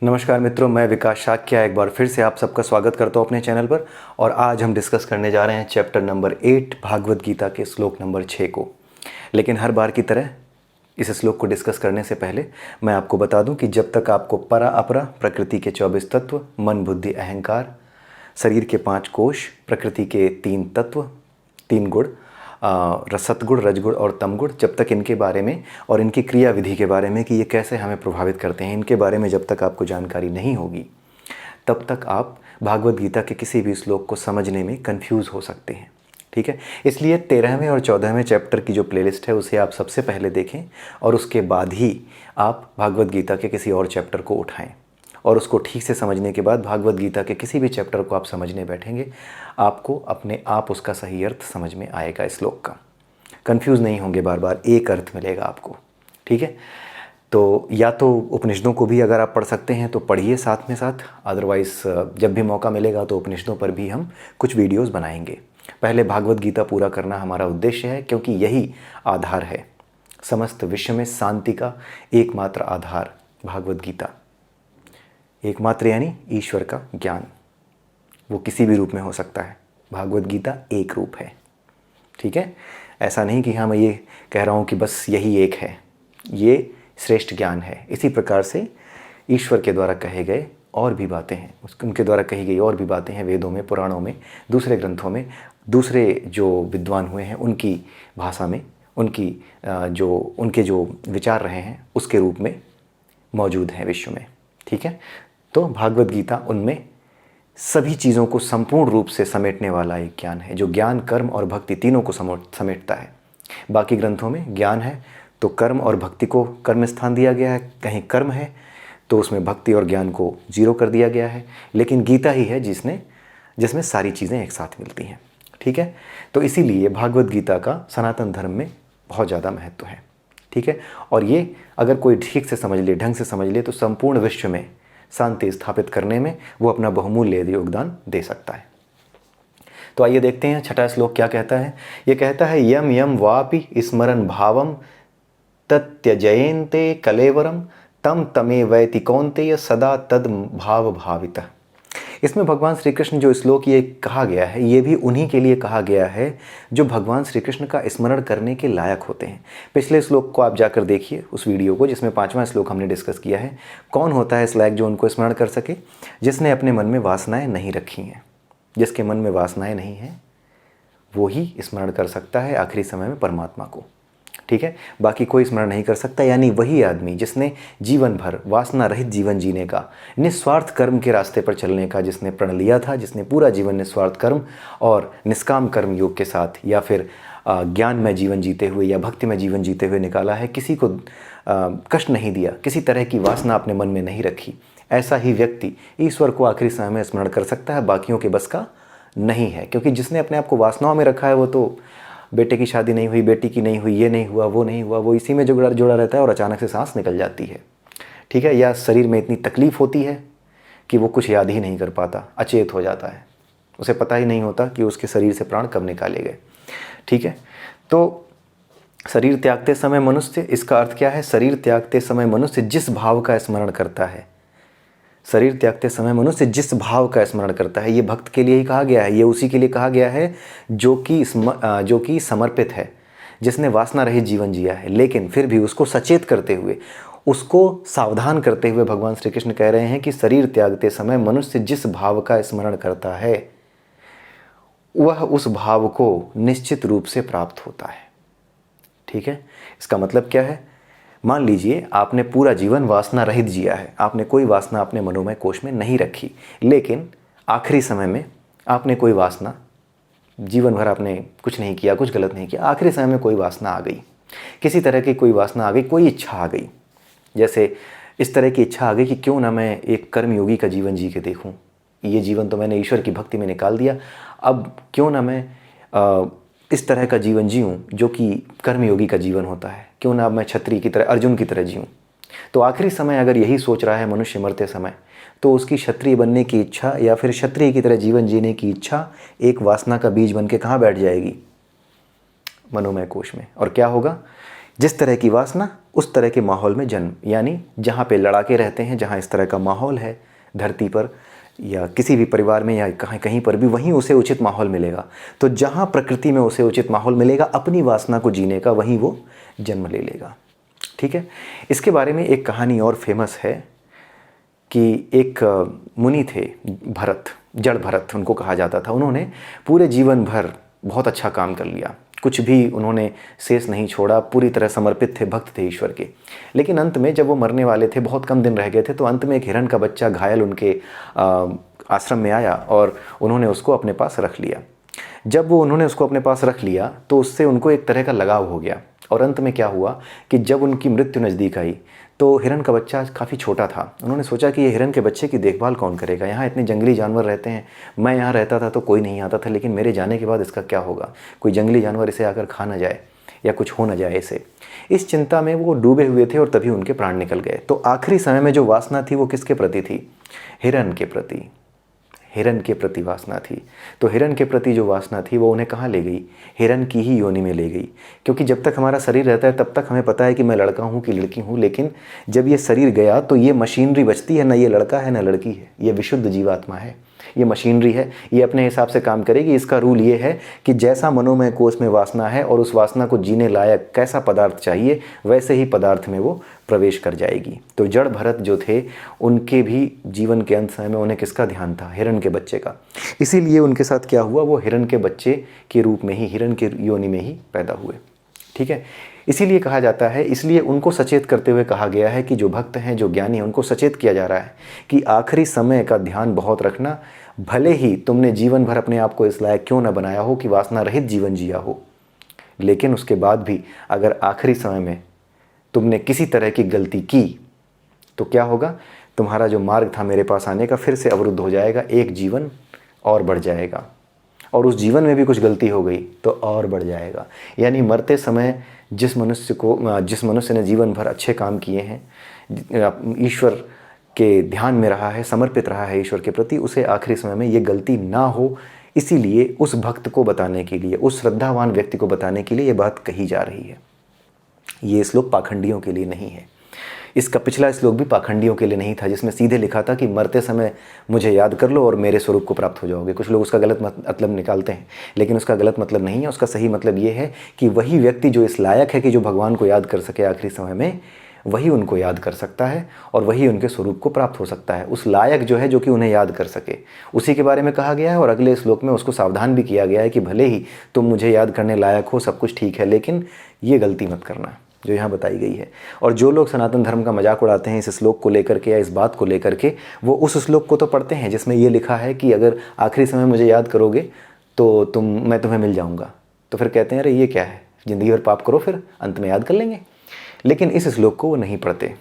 नमस्कार मित्रों, मैं विकास शाक्या एक बार फिर से आप सबका स्वागत करता हूँ अपने चैनल पर। और आज हम डिस्कस करने जा रहे हैं चैप्टर नंबर 8 भागवत गीता के श्लोक नंबर 6 को। लेकिन हर बार की तरह इस श्लोक को डिस्कस करने से पहले मैं आपको बता दूं कि जब तक आपको परा अपरा प्रकृति के 24 तत्व, मन बुद्धि अहंकार, शरीर के 5 कोश, प्रकृति के 3 तत्व, 3 गुण, सतगुण, रजगुण और तमगुण, जब तक इनके बारे में और इनकी क्रिया विधि के बारे में कि ये कैसे हमें प्रभावित करते हैं, इनके बारे में जब तक आपको जानकारी नहीं होगी तब तक आप भागवत गीता के किसी भी श्लोक को समझने में कंफ्यूज हो सकते हैं। ठीक है, इसलिए 13वें और 14वें चैप्टर की जो प्लेलिस्ट है उसे आप सबसे पहले देखें और उसके बाद ही आप भागवत गीता के किसी और चैप्टर को उठाएं और उसको ठीक से समझने के बाद भागवत गीता के किसी भी चैप्टर को आप समझने बैठेंगे, आपको अपने आप उसका सही अर्थ समझ में आएगा। इस श्लोक का कंफ्यूज नहीं होंगे, बार बार एक अर्थ मिलेगा आपको। ठीक है, तो या तो उपनिषदों को भी अगर आप पढ़ सकते हैं तो पढ़िए साथ में साथ, अदरवाइज़ जब भी मौका मिलेगा तो उपनिषदों पर भी हम कुछ वीडियोज़ बनाएंगे। पहले भागवत गीता पूरा करना हमारा उद्देश्य है, क्योंकि यही आधार है समस्त विश्व में शांति का एकमात्र आधार। भागवत गीता एकमात्र यानी ईश्वर का ज्ञान, वो किसी भी रूप में हो सकता है। भागवत गीता एक रूप है। ठीक है, ऐसा नहीं कि हाँ मैं ये कह रहा हूँ कि बस यही एक है, ये श्रेष्ठ ज्ञान है। इसी प्रकार से ईश्वर के द्वारा कहे गए और भी बातें हैं, उनके द्वारा कही गई और भी बातें हैं वेदों में, पुराणों में, दूसरे ग्रंथों में, दूसरे जो विद्वान हुए हैं उनकी भाषा में, उनके जो विचार रहे हैं उसके रूप में मौजूद हैं विश्व में। ठीक है, तो भागवत गीता उनमें सभी चीज़ों को संपूर्ण रूप से समेटने वाला एक ज्ञान है, जो ज्ञान, कर्म और भक्ति तीनों को समेटता है। बाकी ग्रंथों में ज्ञान है तो कर्म और भक्ति को कर्म स्थान दिया गया है, कहीं कर्म है तो उसमें भक्ति और ज्ञान को जीरो कर दिया गया है, लेकिन गीता ही है जिसमें सारी चीज़ें एक साथ मिलती हैं। ठीक है, तो इसीलिए भागवत गीता का सनातन धर्म में बहुत ज़्यादा महत्व है। ठीक है, और ये अगर कोई ठीक से समझ ले, ढंग से समझ ले, तो संपूर्ण विश्व में शांति स्थापित करने में वो अपना बहुमूल्य योगदान दे सकता है। तो आइए देखते हैं छठा श्लोक क्या कहता है। ये कहता है, यम यम वापि स्मरन् भावम तत्यजयन्ते कलेवरम तम तमे वैति कौन्तेय सदा तद भाव भावितः। इसमें भगवान श्री कृष्ण जो श्लोक ये कहा गया है, ये भी उन्हीं के लिए कहा गया है जो भगवान श्री कृष्ण का स्मरण करने के लायक होते हैं। पिछले श्लोक को आप जाकर देखिए, उस वीडियो को जिसमें 5वां श्लोक हमने डिस्कस किया है। कौन होता है इस लायक जो उनको स्मरण कर सके? जिसने अपने मन में वासनाएं नहीं रखी हैं। जिसके मन में वासनाएं नहीं हैं वो ही स्मरण कर सकता है आखिरी समय में परमात्मा को। ठीक है, बाकी कोई स्मरण नहीं कर सकता। यानी वही आदमी जिसने जीवन भर वासना रहित जीवन जीने का, निस्वार्थ कर्म के रास्ते पर चलने का जिसने प्रण लिया था, जिसने पूरा जीवन निस्वार्थ कर्म और निष्काम कर्म योग के साथ या फिर ज्ञान में जीवन जीते हुए या भक्ति में जीवन जीते हुए निकाला है, किसी को कष्ट नहीं दिया, किसी तरह की वासना अपने मन में नहीं रखी, ऐसा ही व्यक्ति ईश्वर को आखिरी समय में स्मरण कर सकता है। बाकियों के बस का नहीं है, क्योंकि जिसने अपने आप को वासनाओं में रखा है वो तो बेटे की शादी नहीं हुई, बेटी की नहीं हुई, ये नहीं हुआ, वो नहीं हुआ, वो इसी में जुड़ा रहता है और अचानक से सांस निकल जाती है। ठीक है, या शरीर में इतनी तकलीफ होती है कि वो कुछ याद ही नहीं कर पाता, अचेत हो जाता है, उसे पता ही नहीं होता कि उसके शरीर से प्राण कब निकाले गए। ठीक है, तो शरीर त्यागते समय मनुष्य, इसका अर्थ क्या है? शरीर त्यागते समय मनुष्य जिस भाव का स्मरण करता है, शरीर त्यागते समय मनुष्य जिस भाव का स्मरण करता है, ये भक्त के लिए ही कहा गया है, ये उसी के लिए कहा गया है जो कि समर्पित है, जिसने वासना रहित जीवन जिया है, लेकिन फिर भी उसको सचेत करते हुए, उसको सावधान करते हुए भगवान श्री कृष्ण कह रहे हैं कि शरीर त्यागते समय मनुष्य जिस भाव का स्मरण करता है वह उस भाव को निश्चित रूप से प्राप्त होता है। ठीक है, इसका मतलब क्या है? मान लीजिए आपने पूरा जीवन वासना रहित जिया है, आपने कोई वासना अपने मनोमय कोश में नहीं रखी, लेकिन आखिरी समय में आपने कोई वासना, जीवन भर आपने कुछ नहीं किया, कुछ गलत नहीं किया, आखिरी समय में कोई वासना आ गई, किसी तरह की कोई वासना आ गई, कोई इच्छा आ गई। जैसे इस तरह की इच्छा आ गई कि क्यों ना मैं एक कर्मयोगी का जीवन जी के देखूँ, ये जीवन तो मैंने ईश्वर की भक्ति में निकाल दिया, अब क्यों ना मैं इस तरह का जीवन जीऊँ जो कि कर्मयोगी का जीवन होता है, क्यों ना अब मैं क्षत्रिय की तरह, अर्जुन की तरह जीऊँ। तो आखिरी समय अगर यही सोच रहा है मनुष्य मरते समय, तो उसकी क्षत्रिय बनने की इच्छा या फिर क्षत्रिय की तरह जीवन जीने की इच्छा एक वासना का बीज बन के कहाँ बैठ जाएगी? मनोमय कोश में। और क्या होगा जिस तरह की वासना उस तरह के माहौल में जन्म, यानी जहाँ पे लड़ाके रहते हैं, जहाँ इस तरह का माहौल है धरती पर या किसी भी परिवार में या कहीं कहीं पर भी, वहीं उसे उचित माहौल मिलेगा। तो जहाँ प्रकृति में उसे उचित माहौल मिलेगा अपनी वासना को जीने का, वहीं वो जन्म ले लेगा। ठीक है। इसके बारे में एक कहानी और फेमस है कि एक मुनि थे, भरत, जड़ भरत उनको कहा जाता था। उन्होंने पूरे जीवन भर बहुत अच्छा काम कर लिया, कुछ भी उन्होंने शेष नहीं छोड़ा, पूरी तरह समर्पित थे, भक्त थे ईश्वर के। लेकिन अंत में जब वो मरने वाले थे, बहुत कम दिन रह गए थे, तो अंत में एक हिरण का बच्चा घायल उनके आश्रम में आया और उन्होंने उसको अपने पास रख लिया। जब वो उन्होंने उसको अपने पास रख लिया तो उससे उनको एक तरह का लगाव हो गया। और अंत में क्या हुआ कि जब उनकी मृत्यु नज़दीक आई तो हिरण का बच्चा काफ़ी छोटा था। उन्होंने सोचा कि ये हिरण के बच्चे की देखभाल कौन करेगा, यहाँ इतने जंगली जानवर रहते हैं, मैं यहाँ रहता था तो कोई नहीं आता था, लेकिन मेरे जाने के बाद इसका क्या होगा, कोई जंगली जानवर इसे आकर खा ना जाए या कुछ हो ना जाए इसे। इस चिंता में वो डूबे हुए थे और तभी उनके प्राण निकल गए। तो आखिरी समय में जो वासना थी वो किसके प्रति थी? हिरण के प्रति। हिरण के प्रति वासना थी। तो हिरण के प्रति जो वासना थी वो उन्हें कहाँ ले गई? हिरण की ही योनि में ले गई। क्योंकि जब तक हमारा शरीर रहता है तब तक हमें पता है कि मैं लड़का हूँ कि लड़की हूँ, लेकिन जब ये शरीर गया तो ये मशीनरी बचती है, ना ये लड़का है ना लड़की है, ये विशुद्ध जीवात्मा है, ये मशीनरी है, ये अपने हिसाब से काम करेगी। इसका रूल ये है कि जैसा मनोमय कोष में वासना है और उस वासना को जीने लायक कैसा पदार्थ चाहिए, वैसे ही पदार्थ में वो प्रवेश कर जाएगी। तो जड़ भरत जो थे उनके भी जीवन के अंत समय में उन्हें किसका ध्यान था? हिरण के बच्चे का। इसीलिए उनके साथ क्या हुआ, वो हिरण के बच्चे के रूप में ही, हिरण के योनि में ही पैदा हुए। ठीक है। इसीलिए कहा जाता है, इसलिए उनको सचेत करते हुए कहा गया है कि जो भक्त हैं, जो ज्ञानी हैं, उनको सचेत किया जा रहा है कि आखिरी समय का ध्यान बहुत रखना। भले ही तुमने जीवन भर अपने आप को इस लायक क्यों न बनाया हो कि वासना रहित जीवन जिया हो, लेकिन उसके बाद भी अगर आखिरी समय में तुमने किसी तरह की गलती की तो क्या होगा? तुम्हारा जो मार्ग था मेरे पास आने का फिर से अवरुद्ध हो जाएगा, एक जीवन और बढ़ जाएगा, और उस जीवन में भी कुछ गलती हो गई तो और बढ़ जाएगा। यानी मरते समय जिस मनुष्य ने जीवन भर अच्छे काम किए हैं, ईश्वर के ध्यान में रहा है, समर्पित रहा है ईश्वर के प्रति, उसे आखिरी समय में ये गलती ना हो, इसीलिए उस भक्त को बताने के लिए, उस श्रद्धावान व्यक्ति को बताने के लिए ये बात कही जा रही है। ये श्लोक पाखंडियों के लिए नहीं है। इसका पिछला श्लोक भी पाखंडियों के लिए नहीं था, जिसमें सीधे लिखा था कि मरते समय मुझे याद कर लो और मेरे स्वरूप को प्राप्त हो जाओगे। कुछ लोग उसका गलत मतलब निकालते हैं, लेकिन उसका गलत मतलब नहीं है। उसका सही मतलब ये है कि वही व्यक्ति जो इस लायक है कि जो भगवान को याद कर सके आखिरी समय में, वही उनको याद कर सकता है और वही उनके स्वरूप को प्राप्त हो सकता है। उस लायक जो है, जो कि उन्हें याद कर सके, उसी के बारे में कहा गया है। और अगले श्लोक में उसको सावधान भी किया गया है कि भले ही तुम मुझे याद करने लायक हो, सब कुछ ठीक है, लेकिन ये गलती मत करना जो यहाँ बताई गई है। और जो लोग सनातन धर्म का मजाक उड़ाते हैं इस श्लोक को लेकर के या इस बात को लेकर के, वो उस श्लोक को तो पढ़ते हैं जिसमें ये लिखा है कि अगर आखिरी समय मुझे याद करोगे तो मैं तुम्हें मिल जाऊँगा। तो फिर कहते हैं अरे ये क्या है, ज़िंदगी भर पाप करो फिर अंत में याद कर लेंगे। लेकिन इस श्लोक को वो नहीं पढ़ते।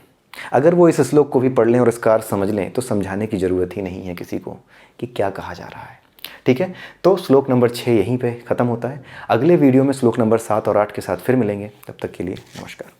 अगर वो इस श्लोक को भी पढ़ लें और इसका अर्थ समझ लें तो समझाने की ज़रूरत ही नहीं है किसी को कि क्या कहा जा रहा है। ठीक है। तो श्लोक नंबर 6 यहीं पे ख़त्म होता है। अगले वीडियो में श्लोक नंबर 7 और 8 के साथ फिर मिलेंगे। तब तक के लिए नमस्कार।